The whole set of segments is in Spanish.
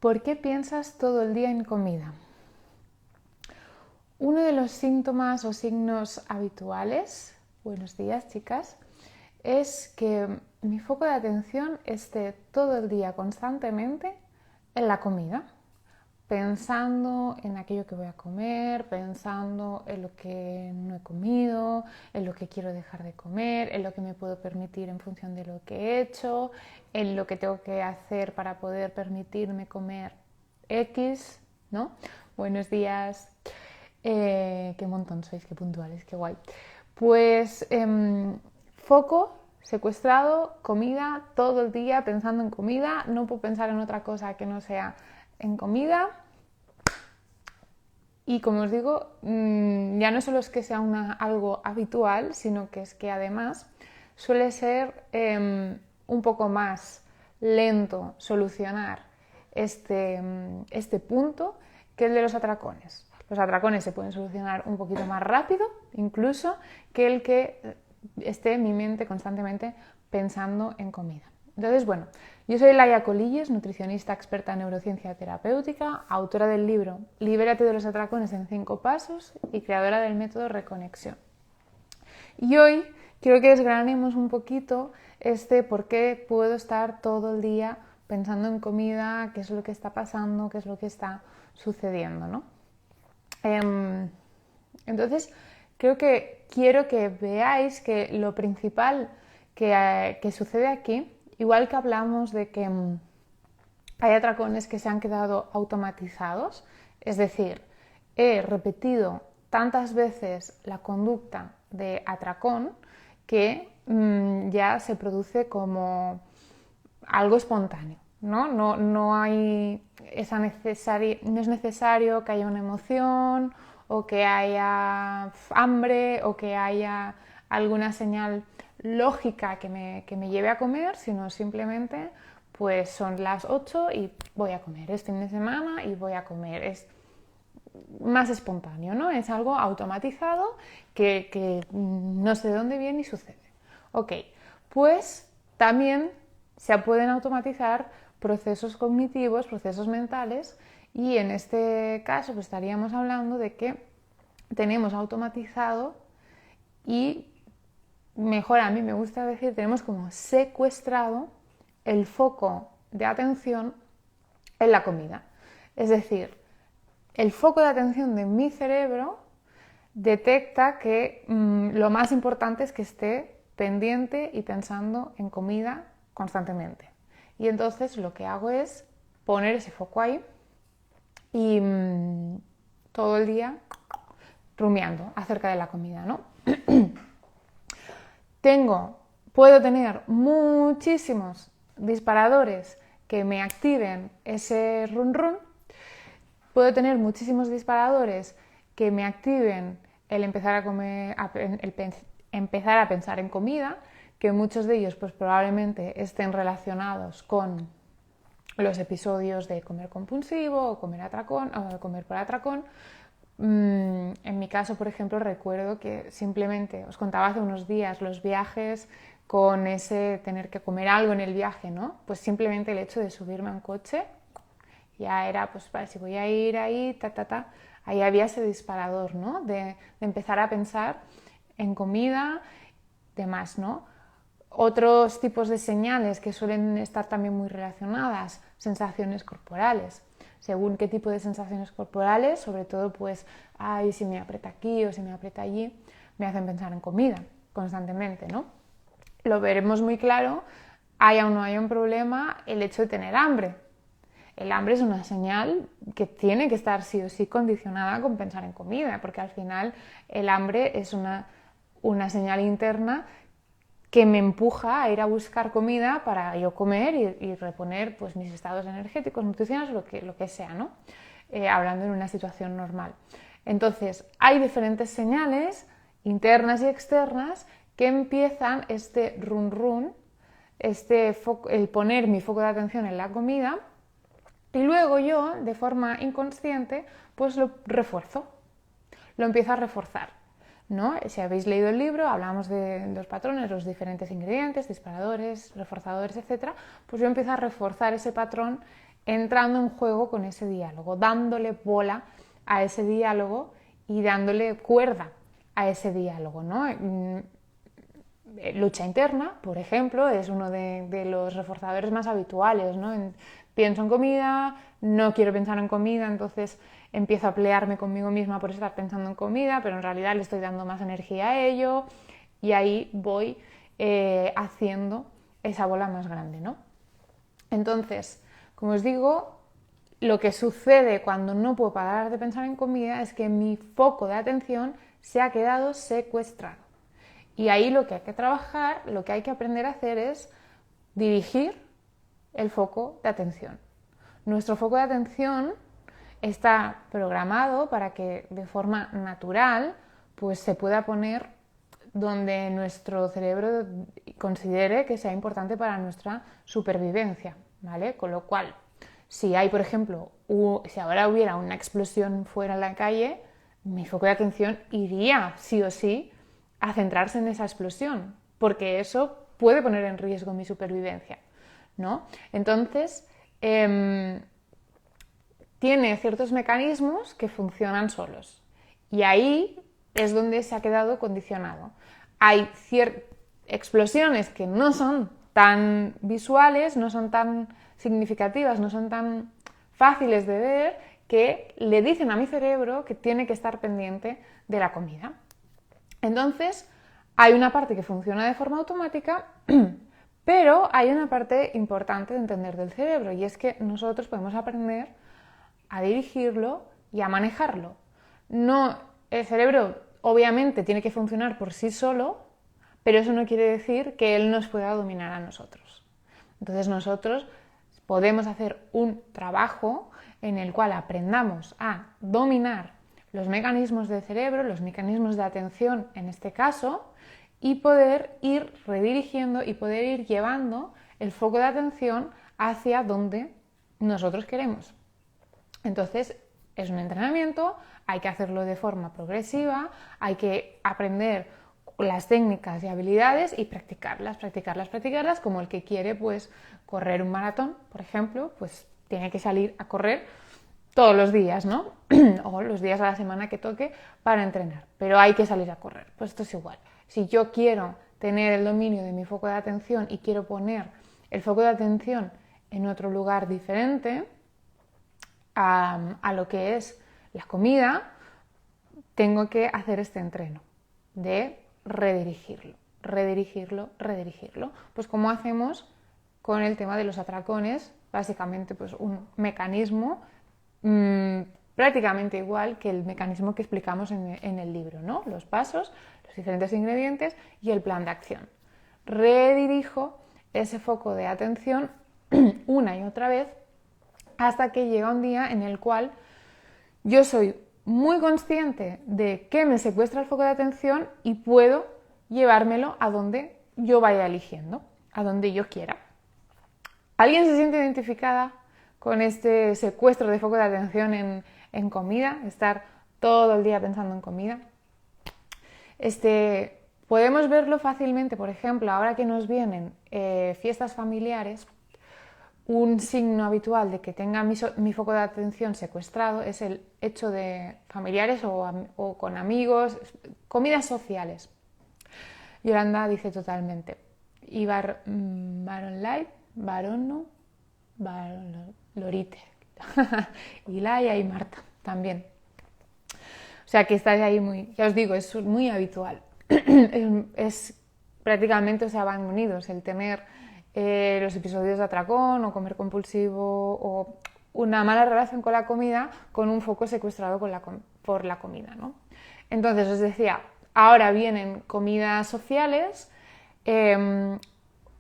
¿Por qué piensas todo el día en comida? Uno de los síntomas o signos habituales, buenos días chicas, es que mi foco de atención esté todo el día constantemente en la comida, pensando en aquello que voy a comer, pensando en lo que no he comido, en lo que quiero dejar de comer, en lo que me puedo permitir en función de lo que he hecho, en lo que tengo que hacer para poder permitirme comer X, ¿no? Buenos días. Qué montón sois, qué puntuales, qué guay. Pues foco secuestrado, comida, todo el día pensando en comida, no puedo pensar en otra cosa que no sea en comida. Y como os digo, ya no solo es que sea algo habitual, sino que es que además suele ser un poco más lento solucionar este punto que el de los atracones. Los atracones se pueden solucionar un poquito más rápido, incluso, que el que esté mi mente constantemente pensando en comida. Entonces, bueno, yo soy Laia Colilles, nutricionista experta en neurociencia terapéutica, autora del libro Libérate de los atracones en 5 pasos y creadora del método Reconexión. Y hoy quiero que desgranemos un poquito por qué puedo estar todo el día pensando en comida, qué es lo que está pasando, qué es lo que está sucediendo, ¿no? Entonces, quiero que veáis que lo principal que sucede aquí, igual que hablamos de que hay atracones que se han quedado automatizados, es decir, he repetido tantas veces la conducta de atracón que ya se produce como algo espontáneo. No hay no es necesario que haya una emoción o que haya hambre o que haya alguna señal lógica que me lleve a comer, sino simplemente pues son las 8 y voy a comer, es fin de semana y voy a comer, es más espontáneo, ¿no? Es algo automatizado que no sé de dónde viene y sucede. Ok, pues también se pueden automatizar procesos cognitivos, procesos mentales, y en este caso pues estaríamos hablando de que tenemos automatizado y, mejor a mí me gusta decir, tenemos como secuestrado el foco de atención en la comida. Es decir, el foco de atención de mi cerebro detecta que lo más importante es que esté pendiente y pensando en comida constantemente. Y entonces lo que hago es poner ese foco ahí y todo el día rumiando acerca de la comida, ¿no? Puedo tener muchísimos disparadores que me activen ese run run. Puedo tener muchísimos disparadores que me activen el empezar a comer, empezar a pensar en comida, que muchos de ellos pues probablemente estén relacionados con los episodios de comer compulsivo o comer atracón o comer por atracón. En mi caso, por ejemplo, recuerdo que simplemente, os contaba hace unos días, los viajes con ese tener que comer algo en el viaje, ¿no? Pues simplemente el hecho de subirme a un coche ya era, pues vale, si voy a ir ahí, ahí había ese disparador, ¿no? De empezar a pensar en comida, demás, ¿no? Otros tipos de señales que suelen estar también muy relacionadas, sensaciones corporales. Según qué tipo de sensaciones corporales, sobre todo pues, ay, si me aprieta aquí o si me aprieta allí, me hacen pensar en comida constantemente, ¿no? Lo veremos muy claro, haya o no haya un problema, el hecho de tener hambre. El hambre es una señal que tiene que estar sí o sí condicionada con pensar en comida, porque al final el hambre es una señal interna que me empuja a ir a buscar comida para yo comer y reponer pues, mis estados energéticos, nutricionales, lo que sea, ¿no? Hablando en una situación normal. Entonces, hay diferentes señales internas y externas que empiezan este run run, el poner mi foco de atención en la comida, y luego yo, de forma inconsciente, pues lo refuerzo, lo empiezo a reforzar, ¿no? Si habéis leído el libro, hablamos de los patrones, los diferentes ingredientes, disparadores, reforzadores, etc. Pues yo empiezo a reforzar ese patrón entrando en juego con ese diálogo, dándole bola a ese diálogo y dándole cuerda a ese diálogo, ¿no? Lucha interna, por ejemplo, es uno de los reforzadores más habituales, ¿no? Pienso en comida, no quiero pensar en comida, entonces empiezo a pelearme conmigo misma por estar pensando en comida, pero en realidad le estoy dando más energía a ello y ahí voy haciendo esa bola más grande, ¿no? Entonces, como os digo, lo que sucede cuando no puedo parar de pensar en comida es que mi foco de atención se ha quedado secuestrado. Y ahí lo que hay que trabajar, lo que hay que aprender a hacer es dirigir el foco de atención. Nuestro foco de atención está programado para que de forma natural pues se pueda poner donde nuestro cerebro considere que sea importante para nuestra supervivencia, ¿vale? Con lo cual, si hay, por ejemplo, si ahora hubiera una explosión fuera en la calle, mi foco de atención iría sí o sí a centrarse en esa explosión, porque eso puede poner en riesgo mi supervivencia, ¿no? Entonces, tiene ciertos mecanismos que funcionan solos y ahí es donde se ha quedado condicionado. Hay explosiones que no son tan visuales, no son tan significativas, no son tan fáciles de ver, que le dicen a mi cerebro que tiene que estar pendiente de la comida. Entonces, hay una parte que funciona de forma automática, pero hay una parte importante de entender del cerebro, y es que nosotros podemos aprender a dirigirlo y a manejarlo. No, el cerebro obviamente tiene que funcionar por sí solo, pero eso no quiere decir que él nos pueda dominar a nosotros. Entonces nosotros podemos hacer un trabajo en el cual aprendamos a dominar los mecanismos del cerebro, los mecanismos de atención en este caso, y poder ir redirigiendo y poder ir llevando el foco de atención hacia donde nosotros queremos. Entonces, es un entrenamiento, hay que hacerlo de forma progresiva, hay que aprender las técnicas y habilidades y practicarlas, como el que quiere pues correr un maratón, por ejemplo, pues tiene que salir a correr todos los días, ¿no? O los días a la semana que toque para entrenar, pero hay que salir a correr. Pues esto es igual. Si yo quiero tener el dominio de mi foco de atención y quiero poner el foco de atención en otro lugar diferente a lo que es la comida, tengo que hacer este entreno de redirigirlo. Pues como hacemos con el tema de los atracones, básicamente pues un mecanismo prácticamente igual que el mecanismo que explicamos en el libro, ¿no? Los pasos, los diferentes ingredientes y el plan de acción. Redirijo ese foco de atención una y otra vez hasta que llega un día en el cual yo soy muy consciente de que me secuestra el foco de atención y puedo llevármelo a donde yo vaya eligiendo, a donde yo quiera. ¿Alguien se siente identificada con este secuestro de foco de atención en comida? Estar todo el día pensando en comida. Podemos verlo fácilmente, por ejemplo, ahora que nos vienen fiestas familiares. Un signo habitual de que tenga mi foco de atención secuestrado es el hecho de familiares o con amigos, comidas sociales. Yolanda dice totalmente. Y Baron Light, Baron Lorite. Y Laia y Marta también. O sea que estáis ahí muy, ya os digo, es muy habitual. es prácticamente, o sea, van unidos el tener los episodios de atracón o comer compulsivo o una mala relación con la comida con un foco secuestrado por la comida, ¿no? Entonces os decía, ahora vienen comidas sociales,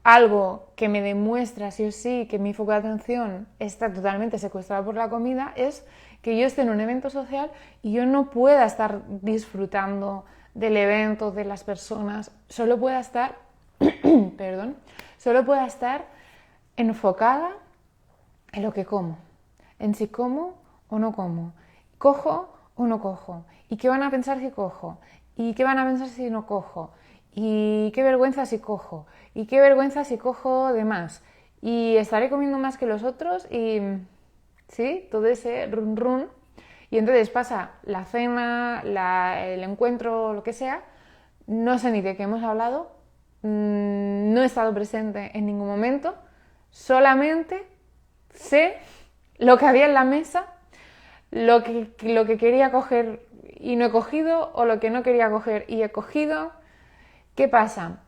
algo que me demuestra sí o sí que mi foco de atención está totalmente secuestrado por la comida es que yo esté en un evento social y yo no pueda estar disfrutando del evento, de las personas, solo pueda estar solo pueda estar enfocada en lo que como, en si como o no como, cojo o no cojo, y qué van a pensar si cojo, y qué van a pensar si no cojo, y qué vergüenza si cojo, y qué vergüenza si cojo de más, y estaré comiendo más que los otros y ¿sí? Todo ese run run. Y entonces pasa la cena, el encuentro, lo que sea, no sé ni de qué hemos hablado, no he estado presente en ningún momento, solamente sé lo que había en la mesa, lo que quería coger y no he cogido, o lo que no quería coger y he cogido. ¿Qué pasa?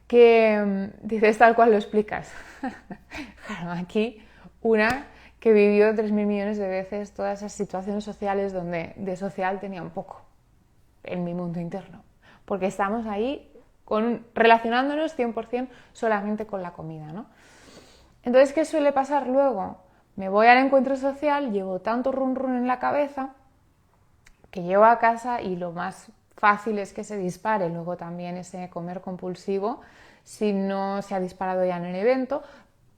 Que dices tal cual lo explicas. Claro, aquí una que vivió 3.000 millones de veces todas esas situaciones sociales donde de social tenía un poco en mi mundo interno. Porque estamos ahí relacionándonos 100% solamente con la comida, ¿no? Entonces, ¿qué suele pasar luego? Me voy al encuentro social, llevo tanto run run en la cabeza que llego a casa y lo más fácil es que se dispare luego también ese comer compulsivo si no se ha disparado ya en el evento.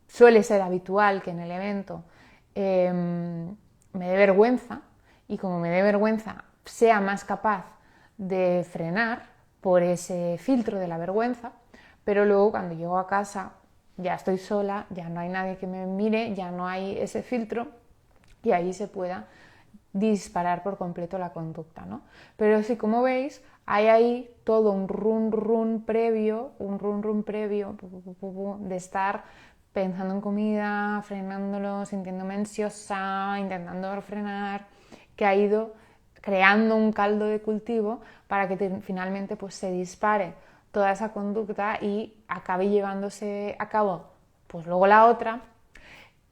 Suele ser habitual que en el evento me dé vergüenza, y como me dé vergüenza sea más capaz de frenar por ese filtro de la vergüenza, pero luego cuando llego a casa ya estoy sola, ya no hay nadie que me mire, ya no hay ese filtro y ahí se pueda disparar por completo la conducta, ¿no? Pero sí, como veis, hay ahí todo un run run previo de estar pensando en comida, frenándolo, sintiéndome ansiosa, intentando frenar, que ha ido creando un caldo de cultivo para que finalmente pues, se dispare toda esa conducta y acabe llevándose a cabo pues luego la otra,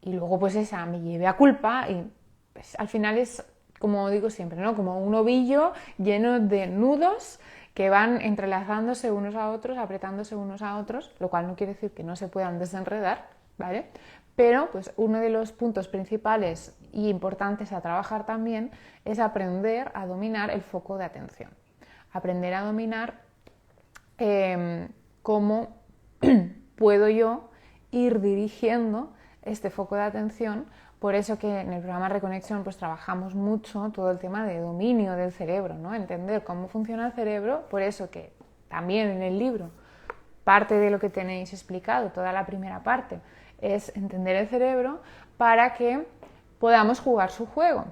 y luego pues esa me lleve a culpa y pues, al final es, como digo siempre, ¿no? Como un ovillo lleno de nudos que van entrelazándose unos a otros, apretándose unos a otros, lo cual no quiere decir que no se puedan desenredar, ¿vale? Pero pues uno de los puntos principales y importantes a trabajar también es aprender a dominar el foco de atención. Aprender a dominar cómo puedo yo ir dirigiendo este foco de atención. Por eso que en el programa Reconexión pues trabajamos mucho todo el tema de dominio del cerebro, ¿no? Entender cómo funciona el cerebro. Por eso que también en el libro parte de lo que tenéis explicado, toda la primera parte, es entender el cerebro para que podamos jugar su juego,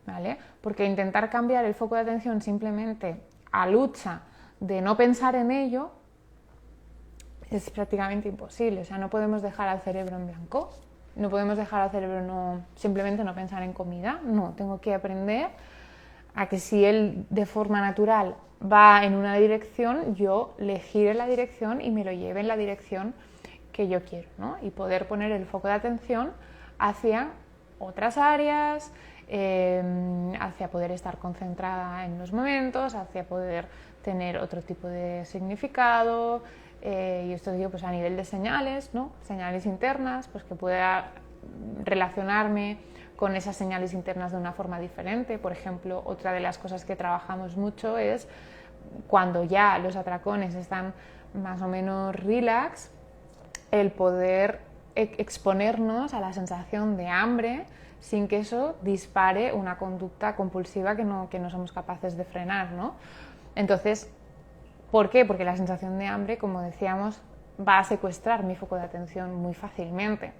¿vale? Porque intentar cambiar el foco de atención simplemente a lucha de no pensar en ello es prácticamente imposible. O sea, no podemos dejar al cerebro en blanco, no podemos dejar al cerebro simplemente no pensar en comida. No, tengo que aprender a que si él de forma natural va en una dirección, yo le gire la dirección y me lo lleve en la dirección que yo quiero, ¿no? Y poder poner el foco de atención hacia otras áreas, hacia poder estar concentrada en los momentos, hacia poder tener otro tipo de significado, y esto digo pues a nivel de señales, ¿no? Señales internas, pues que pueda relacionarme con esas señales internas de una forma diferente. Por ejemplo, otra de las cosas que trabajamos mucho es cuando ya los atracones están más o menos relax, el poder exponernos a la sensación de hambre sin que eso dispare una conducta compulsiva que no somos capaces de frenar, ¿no? Entonces, ¿por qué? Porque la sensación de hambre, como decíamos, va a secuestrar mi foco de atención muy fácilmente.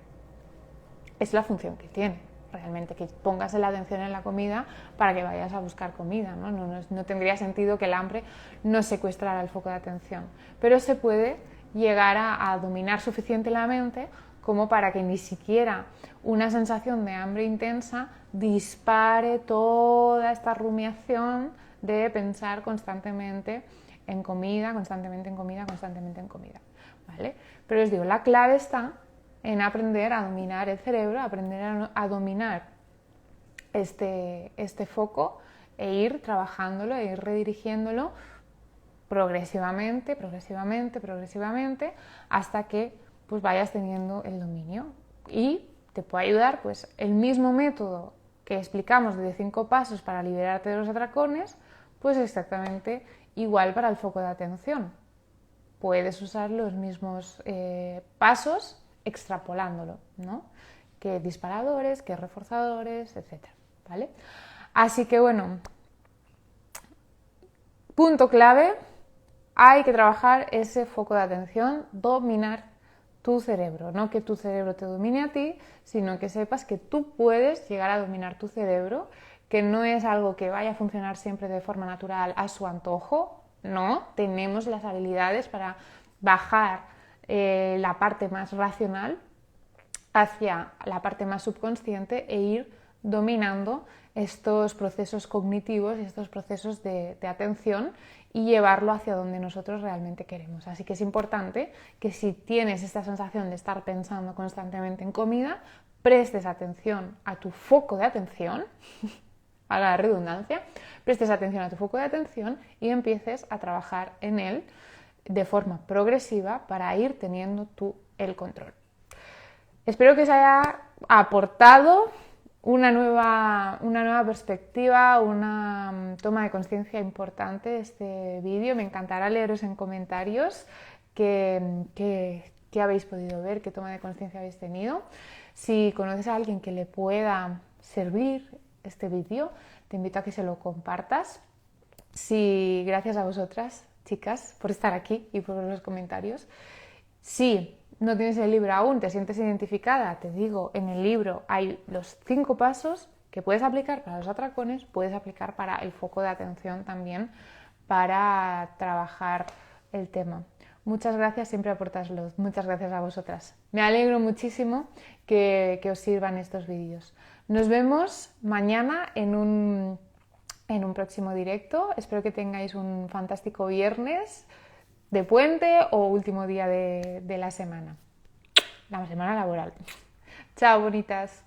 Es la función que tiene, realmente, que pongas la atención en la comida para que vayas a buscar comida, ¿no? No tendría sentido que el hambre no secuestrara el foco de atención, pero se puede llegar a dominar suficiente la mente como para que ni siquiera una sensación de hambre intensa dispare toda esta rumiación de pensar constantemente en comida, constantemente en comida, constantemente en comida, ¿vale? Pero os digo, la clave está en aprender a dominar el cerebro, aprender a dominar este foco e ir trabajándolo, e ir redirigiéndolo progresivamente, hasta que pues vayas teniendo el dominio. Y te puede ayudar pues el mismo método que explicamos de 5 pasos para liberarte de los atracones, pues exactamente igual para el foco de atención. Puedes usar los mismos pasos extrapolándolo, ¿no? Que disparadores, que reforzadores, etc. ¿Vale? Así que bueno, punto clave, hay que trabajar ese foco de atención, dominar tu cerebro, no que tu cerebro te domine a ti, sino que sepas que tú puedes llegar a dominar tu cerebro, que no es algo que vaya a funcionar siempre de forma natural a su antojo, no, tenemos las habilidades para bajar la parte más racional hacia la parte más subconsciente e ir dominando estos procesos cognitivos y estos procesos de atención y llevarlo hacia donde nosotros realmente queremos. Así que es importante que si tienes esta sensación de estar pensando constantemente en comida, prestes atención a tu foco de atención, a la redundancia, prestes atención a tu foco de atención y empieces a trabajar en él de forma progresiva para ir teniendo tú el control. Espero que os haya aportado una nueva perspectiva, una toma de conciencia importante este vídeo. Me encantará leeros en comentarios qué habéis podido ver, qué toma de conciencia habéis tenido. Si conoces a alguien que le pueda servir este vídeo, te invito a que se lo compartas. Gracias a vosotras, chicas, por estar aquí y por los comentarios. Si no tienes el libro aún, te sientes identificada, te digo, en el libro hay los 5 pasos que puedes aplicar para los atracones, puedes aplicar para el foco de atención también, para trabajar el tema. Muchas gracias, siempre aportas luz. Muchas gracias a vosotras. Me alegro muchísimo que os sirvan estos vídeos. Nos vemos mañana en un próximo directo. Espero que tengáis un fantástico viernes de puente o último día de la semana laboral. Chao, bonitas.